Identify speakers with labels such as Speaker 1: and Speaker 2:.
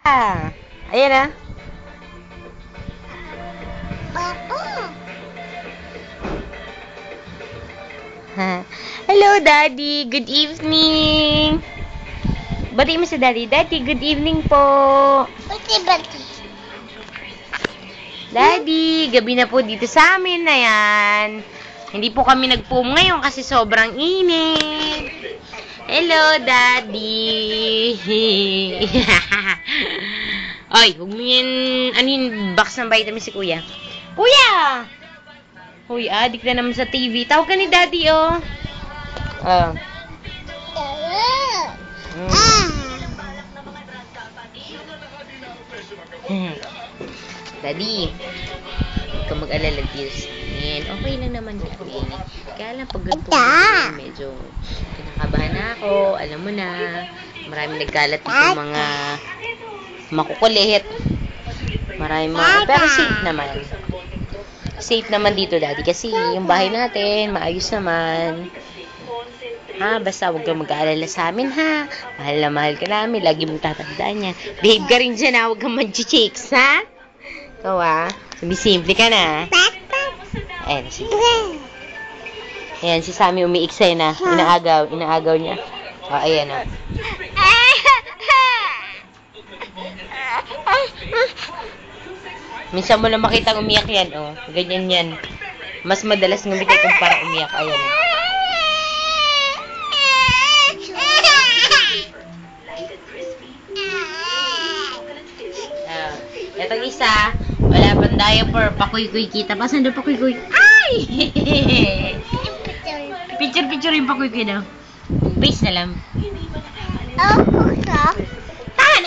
Speaker 1: Ayan na. Hello, Daddy. Good evening. Batiin mo sa Daddy. Daddy, good evening po.
Speaker 2: Bati.
Speaker 1: Daddy, gabi na po dito sa amin na yan. Hindi po kami nag-poom ngayon kasi sobrang init. Hello, Daddy. Ay, huwag mo yan, ano yung box ng vitamin si Kuya? Kuya! Uy, adik na naman sa TV. Tawag ka ni Daddy, oh. Oh. Daddy, huwag ka mag-alala dito sa amin. Okay lang naman kami. Kaya lang pag ganito, medyo kinakabahan na ako. Alam mo na, maraming nagkalat dito mga makukulit. Maraming mga, pero safe naman. Safe naman dito, Daddy, kasi yung bahay natin, maayos naman. Ha, basta huwag kang mag-aalala sa amin, ha? Mahal na mahal ka namin, lagi mong tatandaan yan. Behave ka rin dyan, ha? Huwag kang mag-chicks, ha? Ikaw, ha? Sumisimple ka na. Ayan, sige. Ayan, si Sammy umiik sa'yo na. Inaagaw niya. O, ayan, o. Minsan mo lang makitang umiyak yan, oh. Ganyan yan. Mas madalas ngumiti kung para umiyak. Ayan. Itong isa, wala pang diaper, pakuy-kuy kita. Pasan doon pakuy-kuy? Ay! Picture yung pakuy-kuy daw. Face na lang. Tahan!